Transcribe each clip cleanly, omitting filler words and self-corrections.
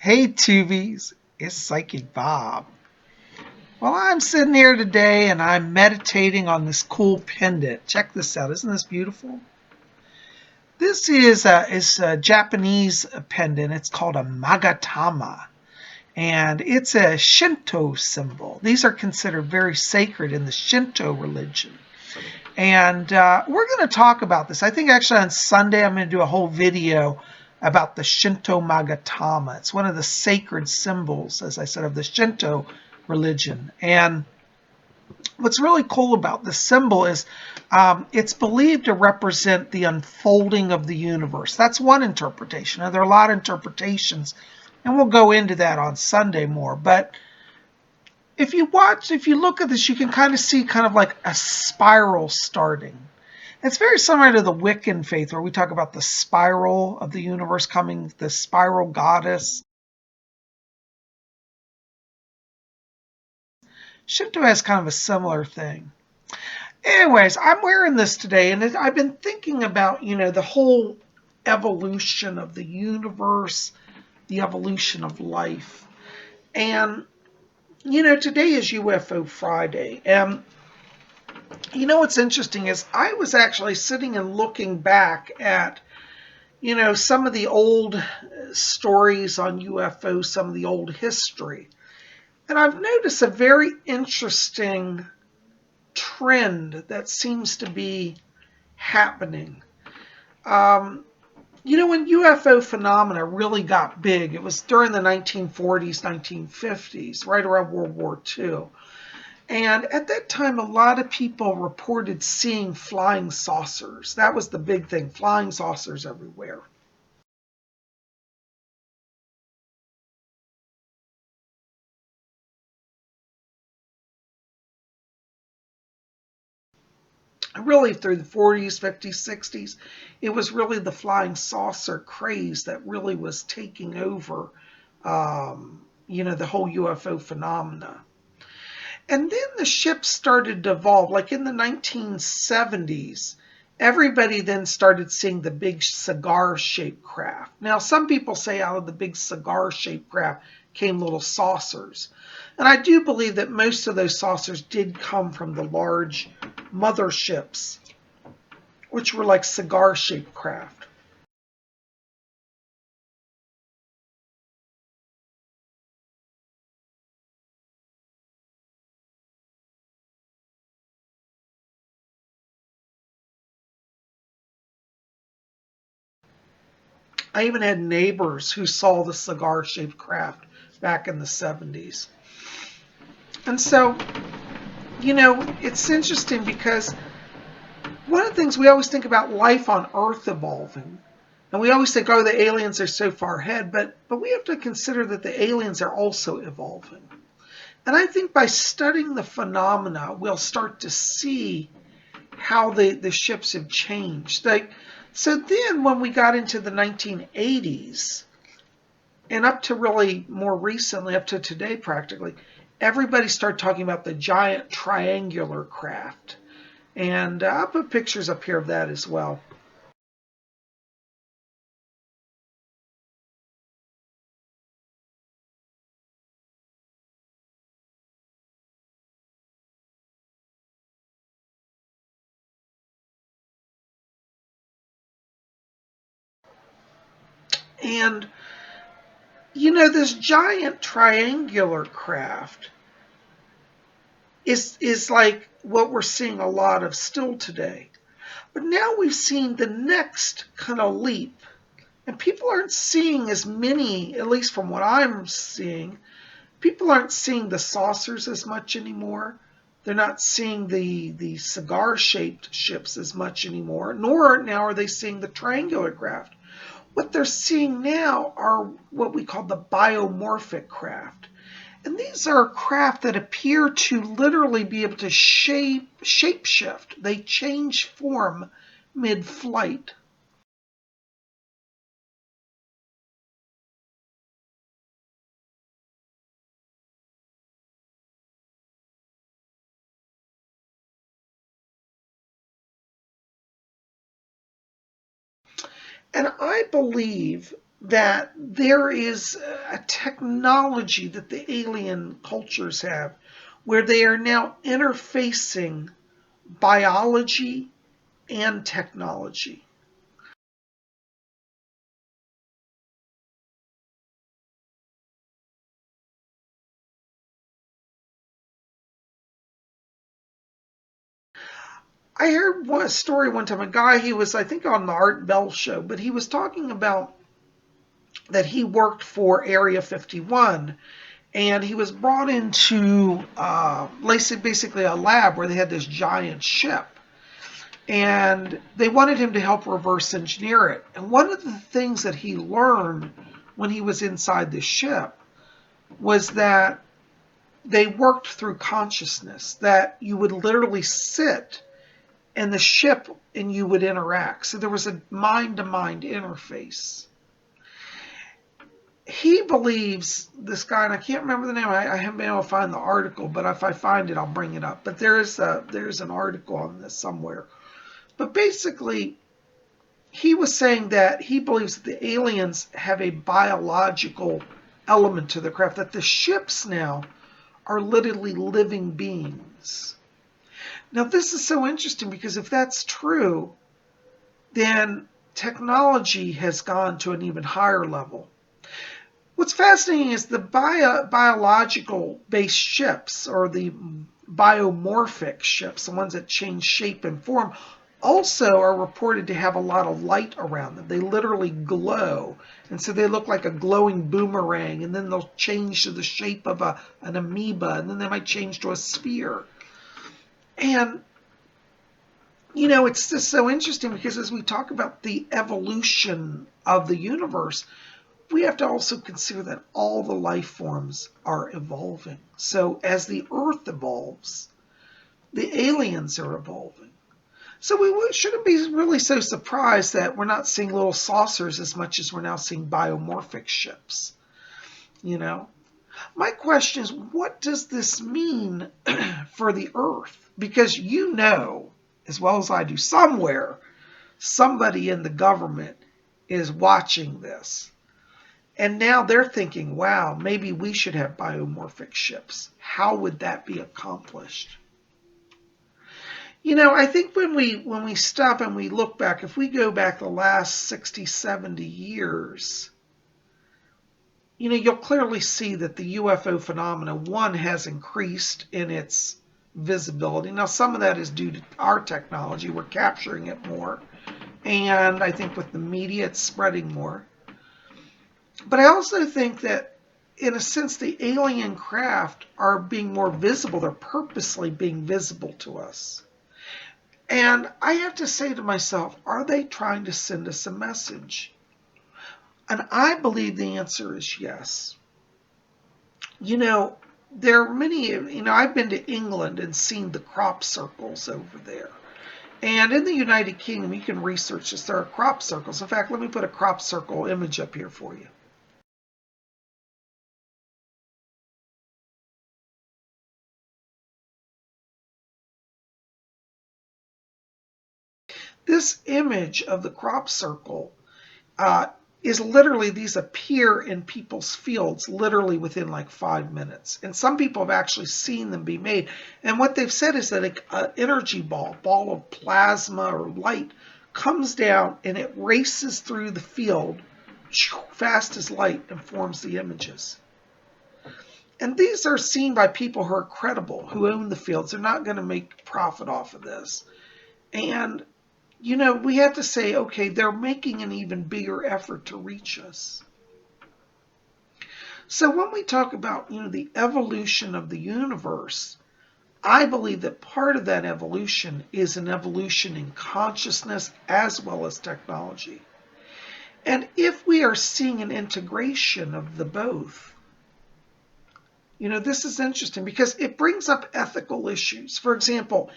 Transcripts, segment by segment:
Hey Tubies, it's Psychic Bob. Well, I'm sitting here today and I'm meditating on this cool pendant. Check this out. Isn't this beautiful? This is a Japanese pendant. It's called a magatama. And it's a Shinto symbol. These are considered very sacred in the Shinto religion. And we're going to talk about this. I think actually on Sunday I'm going to do a whole video about the Shinto Magatama. It's one of the sacred symbols, as I said, of the Shinto religion. And what's really cool about this symbol is it's believed to represent the unfolding of the universe. That's one interpretation. Now, there are a lot of interpretations, and we'll go into that on Sunday more. But if you look at this, you can kind of see kind of like a spiral starting. It's very similar to the Wiccan faith where we talk about the spiral of the universe coming, the spiral goddess. Shinto has kind of a similar thing. Anyways, I'm wearing this today and I've been thinking about, the whole evolution of the universe, the evolution of life. And, today is UFO Friday. And what's interesting is I was actually sitting and looking back at, some of the old stories on UFO, some of the old history. And I've noticed a very interesting trend that seems to be happening. When UFO phenomena really got big, it was during the 1940s, 1950s, right around World War II. And at that time, a lot of people reported seeing flying saucers. That was the big thing, flying saucers everywhere. Really, through the 40s, 50s, 60s, it was really the flying saucer craze that really was taking over, the whole UFO phenomena. And then the ships started to evolve. Like in the 1970s, everybody then started seeing the big cigar-shaped craft. Now, some people say out of the big cigar-shaped craft came little saucers. And I do believe that most of those saucers did come from the large motherships, which were like cigar-shaped craft. I even had neighbors who saw the cigar-shaped craft back in the 70s. And so, it's interesting because one of the things we always think about life on Earth evolving, and we always think, oh, the aliens are so far ahead, but we have to consider that the aliens are also evolving. And I think by studying the phenomena, we'll start to see how the ships have changed. So then when we got into the 1980s, and up to really more recently, up to today practically, everybody started talking about the giant triangular craft. And I'll put pictures up here of that as well. And, this giant triangular craft is like what we're seeing a lot of still today. But now we've seen the next kind of leap. And people aren't seeing as many, at least from what I'm seeing, people aren't seeing the saucers as much anymore. They're not seeing the cigar-shaped ships as much anymore, nor now are they seeing the triangular craft. What they're seeing now are what we call the biomorphic craft. And these are craft that appear to literally be able to shapeshift. They change form mid-flight. And I believe that there is a technology that the alien cultures have where they are now interfacing biology and technology. I heard one story one time. A guy, he was, I think, on the Art Bell show, but he was talking about that he worked for Area 51, and he was brought into basically a lab where they had this giant ship, and they wanted him to help reverse engineer it. And one of the things that he learned when he was inside the ship was that they worked through consciousness, that you would literally sit in the ship and you would interact. So there was a mind-to-mind interface. He believes, this guy, and I can't remember the name. I haven't been able to find the article, but if I find it, I'll bring it up. But there's an article on this somewhere. But basically, he was saying that he believes that the aliens have a biological element to the craft, that the ships now are literally living beings. Now, this is so interesting because if that's true, then technology has gone to an even higher level. What's fascinating is the biological based ships, or the biomorphic ships, the ones that change shape and form, also are reported to have a lot of light around them. They literally glow. And so they look like a glowing boomerang, and then they'll change to the shape of an amoeba, and then they might change to a sphere. And, it's just so interesting because as we talk about the evolution of the universe, we have to also consider that all the life forms are evolving. So as the Earth evolves, the aliens are evolving. So we shouldn't be really so surprised that we're not seeing little saucers as much as we're now seeing biomorphic ships. My question is, what does this mean for the Earth? Because as well as I do, somewhere, somebody in the government is watching this. And now they're thinking, wow, maybe we should have biomorphic ships. How would that be accomplished? I think when we stop and we look back, if we go back the last 60, 70 years, you'll clearly see that the UFO phenomena, one, has increased in its visibility. Now, some of that is due to our technology. We're capturing it more. And I think with the media, it's spreading more. But I also think that, in a sense, the alien craft are being more visible. They're purposely being visible to us. And I have to say to myself, are they trying to send us a message? And I believe the answer is yes. There are many, I've been to England and seen the crop circles over there. And in the United Kingdom, you can research this. There are crop circles. In fact, let me put a crop circle image up here for you. This image of the crop circle is literally, these appear in people's fields literally within like 5 minutes. And some people have actually seen them be made. And what they've said is that an energy ball of plasma or light, comes down and it races through the field fast as light and forms the images. And these are seen by people who are credible, who own the fields. They're not going to make profit off of this. And we have to say, okay, they're making an even bigger effort to reach us. So when we talk about, the evolution of the universe, I believe that part of that evolution is an evolution in consciousness as well as technology. And if we are seeing an integration of the both, this is interesting because it brings up ethical issues. For example,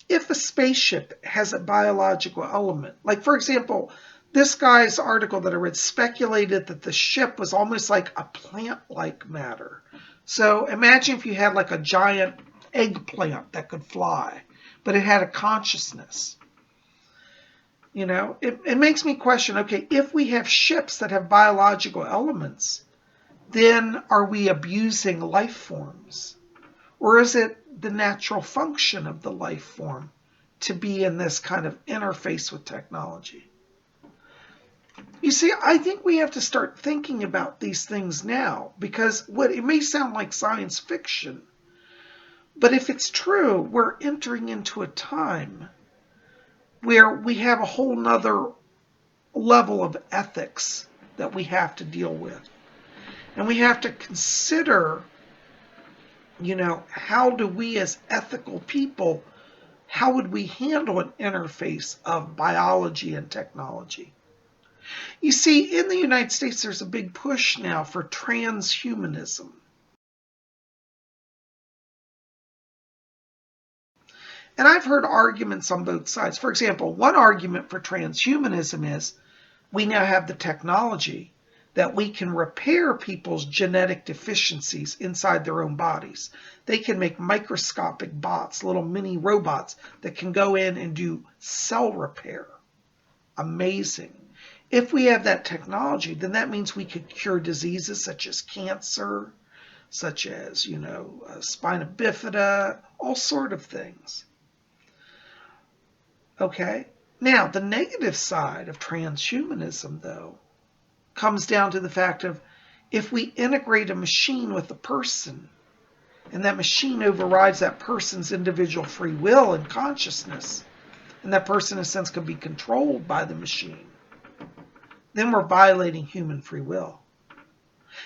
if a spaceship has a biological element, like, for example, this guy's article that I read speculated that the ship was almost like a plant-like matter. So imagine if you had like a giant eggplant that could fly, but it had a consciousness. It makes me question, okay, if we have ships that have biological elements, then are we abusing life forms? Or is it the natural function of the life form to be in this kind of interface with technology? You see, I think we have to start thinking about these things now, because it may sound like science fiction, but if it's true, we're entering into a time where we have a whole nother level of ethics that we have to deal with. And we have to consider, how do we as ethical people, how would we handle an interface of biology and technology? You see, in the United States, there's a big push now for transhumanism. And I've heard arguments on both sides. For example, one argument for transhumanism is we now have the technology that we can repair people's genetic deficiencies inside their own bodies. They can make microscopic bots, little mini robots that can go in and do cell repair. Amazing. If we have that technology, then that means we could cure diseases such as cancer, such as, spina bifida, all sort of things. Okay? Now, the negative side of transhumanism, though, comes down to the fact of if we integrate a machine with a person, and that machine overrides that person's individual free will and consciousness, and that person, in a sense, can be controlled by the machine, then we're violating human free will.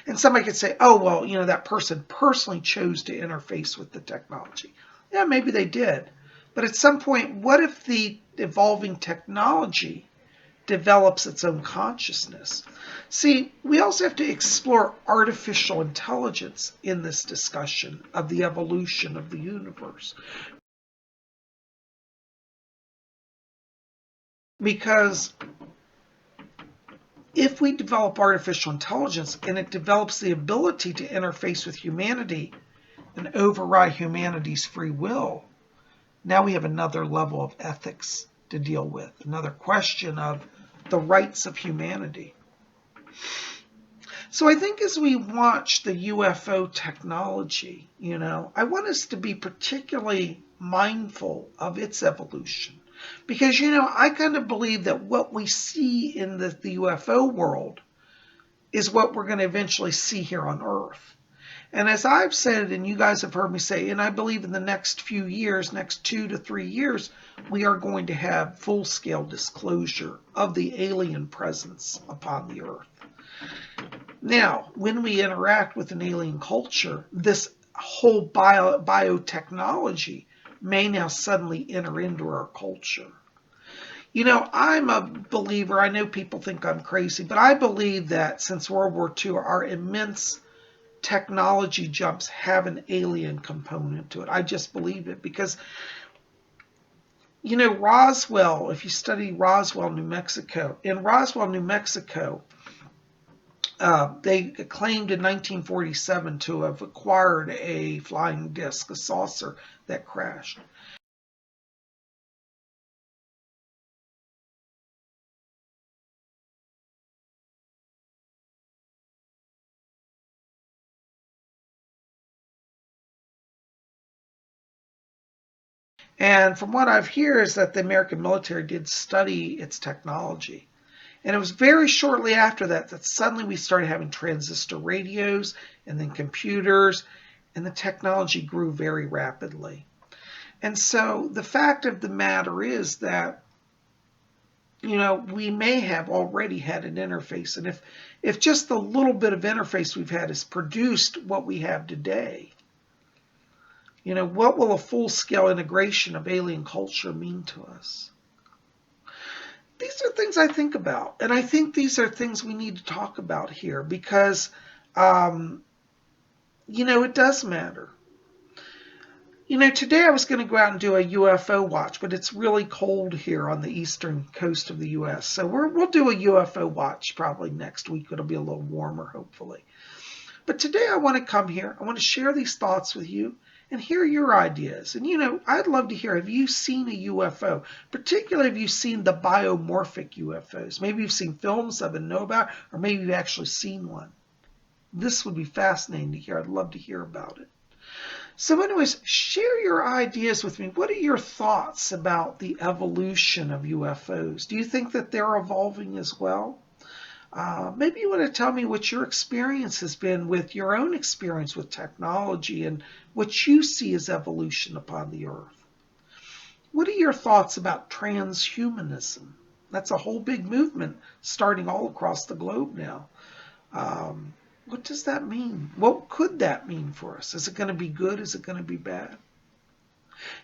And somebody could say, oh, well, that person personally chose to interface with the technology. Yeah, maybe they did. But at some point, what if the evolving technology develops its own consciousness? See, we also have to explore artificial intelligence in this discussion of the evolution of the universe. Because if we develop artificial intelligence and it develops the ability to interface with humanity and override humanity's free will, now we have another level of ethics to deal with, another question of the rights of humanity. So I think as we watch the UFO technology, I want us to be particularly mindful of its evolution. Because, I kind of believe that what we see in the UFO world is what we're going to eventually see here on Earth. And as I've said, and you guys have heard me say, and I believe in the next few years, next 2 to 3 years, we are going to have full-scale disclosure of the alien presence upon the Earth. Now, when we interact with an alien culture, this whole biotechnology may now suddenly enter into our culture. I'm a believer, I know people think I'm crazy, but I believe that since World War II, our immense technology jumps have an alien component to it. I just believe it because, Roswell, if you study Roswell, New Mexico, in Roswell, New Mexico, they claimed in 1947 to have acquired a flying disc, a saucer that crashed. And from what I've heard is that the American military did study its technology. And it was very shortly after that that suddenly we started having transistor radios and then computers, and the technology grew very rapidly. And so the fact of the matter is that, we may have already had an interface. And if just the little bit of interface we've had has produced what we have today, what will a full-scale integration of alien culture mean to us? These are things I think about. And I think these are things we need to talk about here because, it does matter. Today I was going to go out and do a UFO watch, but it's really cold here on the eastern coast of the U.S. So we'll do a UFO watch probably next week. It'll be a little warmer, hopefully. But today I want to come here. I want to share these thoughts with you. and hear your ideas. And, I'd love to hear, have you seen a UFO? Particularly, have you seen the biomorphic UFOs? Maybe you've seen films of it and know about it, or maybe you've actually seen one. This would be fascinating to hear. I'd love to hear about it. So anyways, share your ideas with me. What are your thoughts about the evolution of UFOs? Do you think that they're evolving as well? Maybe you want to tell me what your experience has been with your own experience with technology and what you see as evolution upon the earth. What are your thoughts about transhumanism? That's a whole big movement starting all across the globe now. What does that mean? What could that mean for us? Is it going to be good? Is it going to be bad?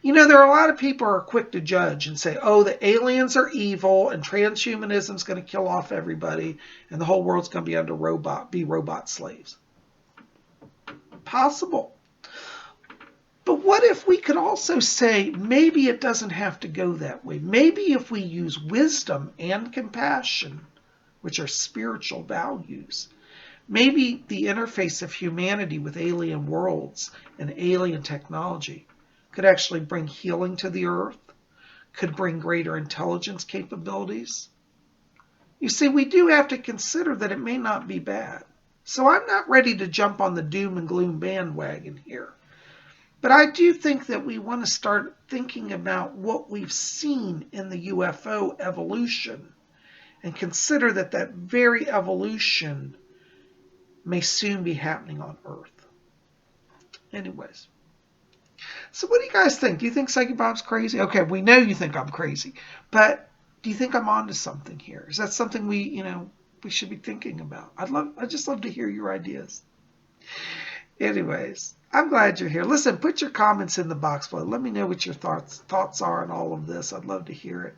There are a lot of people who are quick to judge and say, oh, the aliens are evil and transhumanism is going to kill off everybody and the whole world's going to be robot slaves. Possible. But what if we could also say, maybe it doesn't have to go that way. Maybe if we use wisdom and compassion, which are spiritual values, maybe the interface of humanity with alien worlds and alien technology could actually bring healing to the earth, could bring greater intelligence capabilities. You see, we do have to consider that it may not be bad. So I'm not ready to jump on the doom and gloom bandwagon here. But I do think that we want to start thinking about what we've seen in the UFO evolution and consider that that very evolution may soon be happening on Earth. Anyways. So what do you guys think? Do you think Psychic Bob's crazy? Okay, we know you think I'm crazy. But do you think I'm onto something here? Is that something we should be thinking about? I'd just love to hear your ideas. Anyways, I'm glad you're here. Listen, put your comments in the box below. Let me know what your thoughts are on all of this. I'd love to hear it.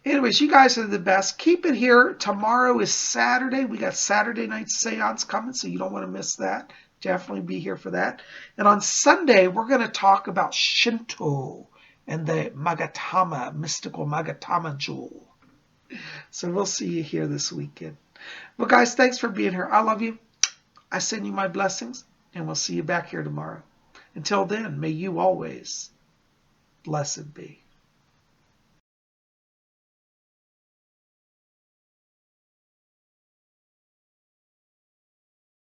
Anyways, you guys are the best. Keep it here. Tomorrow is Saturday. We got Saturday night seance coming, so you don't want to miss that. Definitely be here for that. And on Sunday, we're going to talk about Shinto and the Magatama, mystical Magatama jewel. So we'll see you here this weekend. Well, guys, thanks for being here. I love you. I send you my blessings, and we'll see you back here tomorrow. Until then, may you always blessed be.